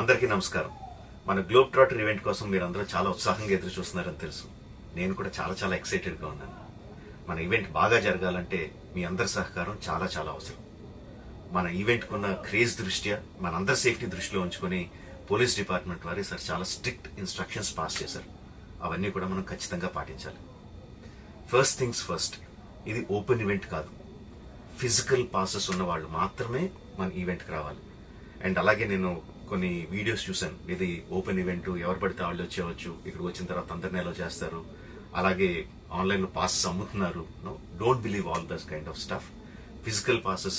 అందరికీ నమస్కారం. మన గ్లోబ్ ట్రాటర్ ఈవెంట్ కోసం మీరందరూ చాలా ఉత్సాహంగా ఎదురు చూస్తున్నారని తెలుసు. నేను కూడా చాలా ఎక్సైటెడ్గా ఉన్నాను. మన ఈవెంట్ బాగా జరగాలంటే మీ అందరి సహకారం చాలా అవసరం. మన ఈవెంట్కు ఉన్న క్రేజ్ దృష్ట్యా మనందరి సేఫ్టీ దృష్టిలో ఉంచుకొని పోలీస్ డిపార్ట్మెంట్ వారు సార్ చాలా స్ట్రిక్ట్ ఇన్స్ట్రక్షన్స్ పాస్ చేశారు. అవన్నీ కూడా మనం ఖచ్చితంగా పాటించాలి. ఫస్ట్ థింగ్స్ ఫస్ట్, ఇది ఓపెన్ ఈవెంట్ కాదు. ఫిజికల్ పాసెస్ ఉన్న వాళ్ళు మాత్రమే మన ఈవెంట్కి రావాలి. అండ్ అలాగే నేను కొన్ని వీడియోస్ చూశాను. ఇది ఓపెన్ ఈవెంట్, ఎవరు పడితే వాళ్ళు వచ్చేవచ్చు, ఇక్కడికి వచ్చిన తర్వాత అందరినీ ఎలా చేస్తారు, అలాగే ఆన్లైన్లో పాసెస్ అమ్ముతున్నారు. Don't believe all this kind of stuff. Physical passes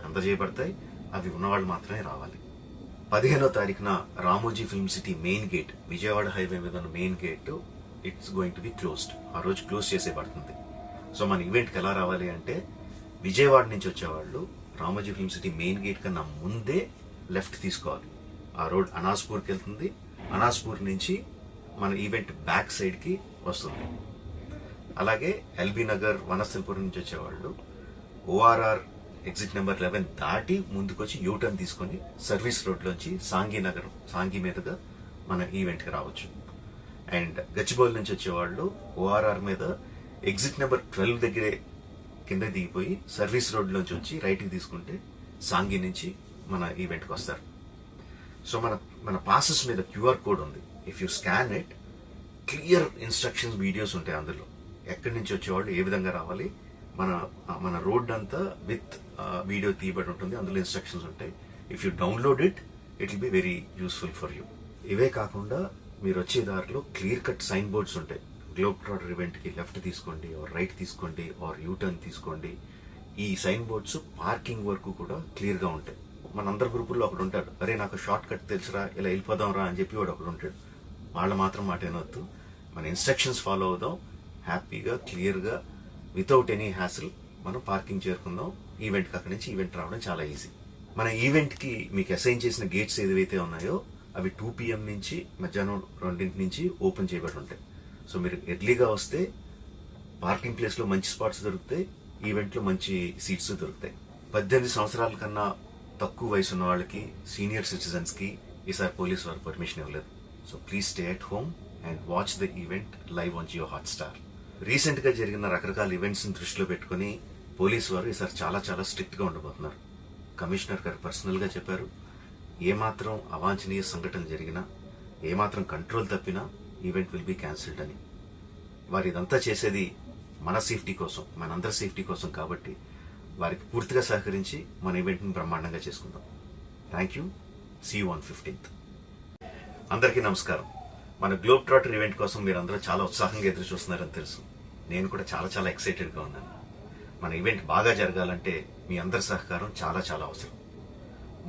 అందజేయబడతాయి, అవి ఉన్నవాళ్ళు మాత్రమే రావాలి. 15వ తారీఖున Ramoji film city main gate, Vijayawada highway మీద ఉన్న main gate it's going to be closed. ఆ రోజు క్లోజ్ చేసేయబడుతుంది. సో మన ఈవెంట్కి ఎలా రావాలి అంటే, విజయవాడ నుంచి వచ్చేవాళ్ళు Ramoji film city main gate కన్నా ముందే లెఫ్ట్ తీసుకోవాలి. ఆ రోడ్ అనాస్పూర్కి వెళ్తుంది. అనాస్పూర్ నుంచి మన ఈవెంట్ బ్యాక్ సైడ్కి వస్తుంది. అలాగే ఎల్బీ నగర్, వనస్థలపురం నుంచి వచ్చేవాళ్ళు ఓఆర్ఆర్ ఎగ్జిట్ నెంబర్ 11 దాటి ముందుకొచ్చి యూటర్న్ తీసుకొని సర్వీస్ రోడ్లోంచి సాంఘీ మీదుగా మన ఈవెంట్కి రావచ్చు. అండ్ గచ్చిబౌలి నుంచి వచ్చేవాళ్ళు ఓఆర్ఆర్ మీద ఎగ్జిట్ నెంబర్ 12 దగ్గరే కింద దిగిపోయి సర్వీస్ రోడ్లోంచి వచ్చి రైట్కి తీసుకుంటే సాంఘీ నుంచి మన ఈవెంట్కి వస్తారు. సో మన పాసెస్ మీద క్యూఆర్ కోడ్ ఉంది. If you scan it, clear instructions videos ఉంటాయి అందులో. ఎక్కడి నుంచి వచ్చేవాళ్ళు ఏ విధంగా రావాలి, మన రోడ్ అంతా విత్ వీడియో తీయబడి ఉంటుంది. అందులో ఇన్స్ట్రక్షన్స్ ఉంటాయి. If you download it will be very useful for you. ఇవే కాకుండా మీరు వచ్చే దారిలో క్లియర్ కట్ సైన్ బోర్డ్స్ ఉంటాయి. గ్లోబ్ ట్రాటర్ ఈవెంట్కి లెఫ్ట్ తీసుకోండి, ఆర్ రైట్ తీసుకోండి, ఆర్ యూటర్న్ తీసుకోండి. ఈ సైన్ బోర్డ్స్ పార్కింగ్ వరకు కూడా క్లియర్గా ఉంటాయి. మనందరి గ్రూపుల్లో ఒకడు ఉంటాడు, అరే నాకు షార్ట్ కట్ తెలుసురా, ఇలా వెళ్ళిపోదాం రా అని చెప్పి వాడు ఒకడు ఉంటాడు. వాళ్ళ మాత్రం మాట ఏనొద్దు. మన ఇన్స్ట్రక్షన్స్ ఫాలో అవుదాం. హ్యాపీగా క్లియర్గా వితౌట్ ఎనీ హ్యాసిల్ మనం పార్కింగ్ చేరుకుందాం. ఈవెంట్కి అక్కడి నుంచి ఈవెంట్ రావడం చాలా ఈజీ. మన ఈవెంట్కి మీకు అసైన్ చేసిన గేట్స్ ఏదైతే ఉన్నాయో అవి 2 PM నుంచి మధ్యాహ్నం 2 నుంచి ఓపెన్ చేయబడి ఉంటాయి. సో మీరు ఎర్లీగా వస్తే పార్కింగ్ ప్లేస్లో మంచి స్పాట్స్ దొరుకుతాయి, ఈవెంట్లో మంచి సీట్స్ దొరుకుతాయి. 18 సంవత్సరాల కన్నా తక్కువ వయసు ఉన్న వాళ్ళకి, సీనియర్ సిటిజన్స్కి ఈసారి పోలీస్ వారు పర్మిషన్ ఇవ్వలేదు. So please stay at home and watch the event live on Jio Hotstar. రీసెంట్గా జరిగిన రకరకాల ఈవెంట్స్ని దృష్టిలో పెట్టుకుని పోలీసు వారు ఈసారి చాలా స్ట్రిక్ట్గా ఉండబోతున్నారు. కమిషనర్ గారు పర్సనల్గా చెప్పారు, ఏమాత్రం అవాంఛనీయ సంఘటన జరిగినా, ఏమాత్రం కంట్రోల్ తప్పినా ఈవెంట్ విల్ బి క్యాన్సిల్డ్ అని. వారు ఇదంతా చేసేది మన సేఫ్టీ కోసం, మనందరి సేఫ్టీ కోసం. కాబట్టి వారికి పూర్తిగా సహకరించి మన ఈవెంట్ని బ్రహ్మాండంగా చేసుకుందాం. Thank you. See you on 15th. అందరికీ నమస్కారం. మన గ్లోబ్ ట్రాటర్ ఈవెంట్ కోసం మీరందరూ చాలా ఉత్సాహంగా ఎదురు చూస్తున్నారని తెలుసు. నేను కూడా చాలా ఎక్సైటెడ్గా ఉన్నాను. మన ఈవెంట్ బాగా జరగాలంటే మీ అందరి సహకారం చాలా అవసరం.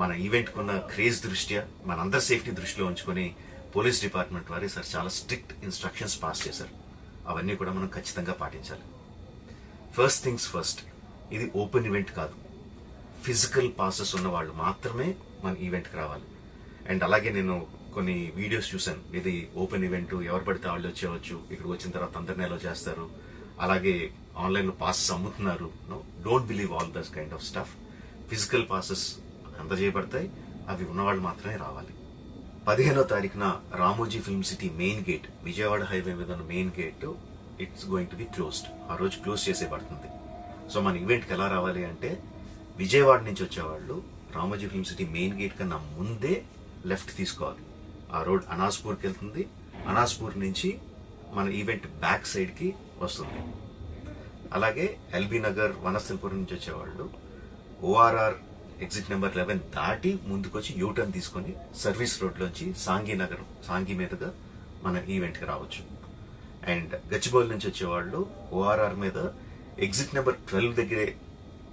మన ఈవెంట్కు ఉన్న క్రేజ్ దృష్ట్యా మనందరి సేఫ్టీ దృష్టిలో ఉంచుకొని పోలీస్ డిపార్ట్మెంట్ వారు సార్ చాలా స్ట్రిక్ట్ ఇన్స్ట్రక్షన్స్ పాస్ చేశారు. అవన్నీ కూడా మనం ఖచ్చితంగా పాటించాలి. ఫస్ట్ థింగ్స్ ఫస్ట్, ఇది ఓపెన్ ఈవెంట్ కాదు. ఫిజికల్ పాసెస్ ఉన్న వాళ్ళు మాత్రమే మన ఈవెంట్కి రావాలి. అండ్ అలాగే నేను కొన్ని వీడియోస్ చూశాను. ఇది ఓపెన్ ఈవెంట్, ఎవరు పడితే వాళ్ళు వచ్చేవచ్చు, ఇక్కడికి వచ్చిన తర్వాత అందరినీ ఎలా చేస్తారు, అలాగే ఆన్లైన్లో పాసెస్ అమ్ముతున్నారు. Don't believe all this kind of stuff. Physical passes అందజేయబడతాయి, అవి ఉన్నవాళ్ళు మాత్రమే రావాలి. 15వ తారీఖున Ramoji film city main gate, Vijayawada highway మీద ఉన్న main gate it's going to be closed. ఆ రోజు క్లోజ్ చేసేయబడుతుంది. సో మన ఈవెంట్కి ఎలా రావాలి అంటే, విజయవాడ నుంచి వచ్చేవాళ్ళు Ramoji film city main gate కన్నా ముందే లెఫ్ట్ తీసుకోవాలి. ఆ రోడ్ అనాస్పూర్కి వెళ్తుంది. అనాస్పూర్ నుంచి మన ఈవెంట్ బ్యాక్ సైడ్కి వస్తుంది. అలాగే ఎల్బీ నగర్, వనస్థలపురం నుంచి వచ్చేవాళ్ళు ఓఆర్ఆర్ ఎగ్జిట్ నెంబర్ 11 దాటి ముందుకొచ్చి యూటర్న్ తీసుకొని సర్వీస్ రోడ్లోంచి సాంఘీ మీదుగా మన ఈవెంట్కి రావచ్చు. అండ్ గచ్చిబౌలి నుంచి వచ్చేవాళ్ళు ఓఆర్ఆర్ మీద ఎగ్జిట్ నెంబర్ 12 దగ్గరే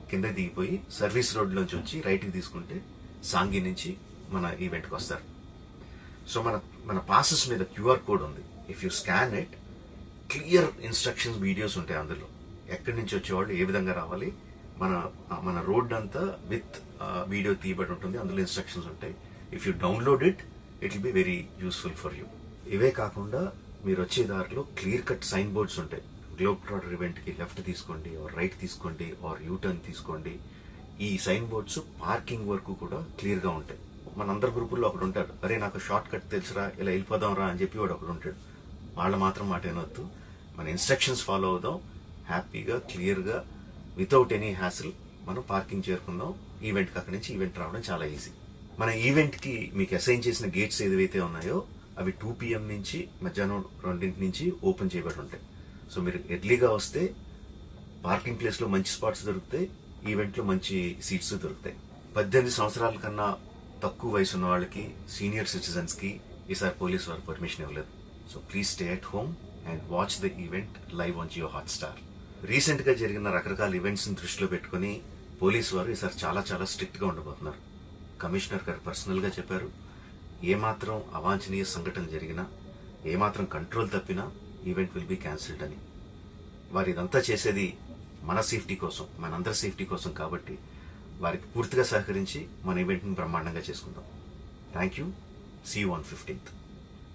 కింద దిగిపోయి సర్వీస్ రోడ్లోంచి వచ్చి రైట్కి తీసుకుంటే సాంఘీ నుంచి మన ఈవెంట్కి వస్తారు. సో మన పాసెస్ మీద క్యూఆర్ కోడ్ ఉంది. If you scan it, clear instructions videos ఉంటాయి అందులో. ఎక్కడి నుంచి వచ్చేవాళ్ళు ఏ విధంగా రావాలి, మన రోడ్ అంతా విత్ వీడియో తీయబడి ఉంటుంది. అందులో ఇన్స్ట్రక్షన్స్ ఉంటాయి. If you download it will be very useful for you. ఇవే కాకుండా మీరు వచ్చే దారిలో క్లియర్ కట్ సైన్ బోర్డ్స్ ఉంటాయి. గ్లోబ్ ట్రాటర్ ఈవెంట్కి లెఫ్ట్ తీసుకోండి, ఆర్ రైట్ తీసుకోండి, ఆర్ యూటర్న్ తీసుకోండి. ఈ సైన్ బోర్డ్స్ పార్కింగ్ వరకు కూడా క్లియర్గా ఉంటాయి. మనందరి గ్రూపుల్లో ఒకడు ఉంటాడు, అరే నాకు షార్ట్ కట్ తెలుసురా, ఇలా వెళ్ళిపోదాం రా అని చెప్పి వాడు ఒకడు ఉంటాడు. వాళ్ళ మాత్రం మాట వినొద్దు, మన ఇన్స్ట్రక్షన్స్ ఫాలో అవుదాం, హ్యాపీగా క్లియర్గా వితౌట్ ఎనీ హ్యాసిల్ మనం పార్కింగ్ చేరుకుందాం. ఈవెంట్కి అక్కడి నుంచి ఈవెంట్ రావడం చాలా ఈజీ. మన ఈవెంట్కి మీకు అసైన్ చేసిన గేట్స్ ఏదైతే ఉన్నాయో అవి 2 PM నుంచి మధ్యాహ్నం 2 నుంచి ఓపెన్ చేయబడి ఉంటాయి. సో మీరు ఎర్లీగా వస్తే పార్కింగ్ ప్లేస్లో మంచి స్పాట్స్ దొరుకుతాయి, ఈవెంట్లో మంచి సీట్స్ దొరుకుతాయి. 18 సంవత్సరాల కన్నా తక్కువ వయసు ఉన్న వాళ్ళకి, సీనియర్ సిటిజన్స్కి ఈసారి పోలీసు వారు పర్మిషన్ ఇవ్వలేదు. So please stay at home and watch the event live on Jio Hotstar. రీసెంట్గా జరిగిన రకరకాల ఈవెంట్స్ని దృష్టిలో పెట్టుకుని పోలీసు వారు ఈసారి చాలా చాలా స్ట్రిక్ట్గా ఉండబోతున్నారు. కమిషనర్ గారు పర్సనల్గా చెప్పారు, ఏమాత్రం అవాంఛనీయ సంఘటన జరిగినా, ఏమాత్రం కంట్రోల్ తప్పినా ఈవెంట్ విల్ బీ క్యాన్సిల్డ్ అని. వారు ఇదంతా చేసేది మన సేఫ్టీ కోసం, మనందరి సేఫ్టీ కోసం కాబట్టి వారికి పూర్తిగా సహకరించి మన ఈవెంట్ని బ్రహ్మాండంగా చేసుకుందాం. Thank you. See you on 15th.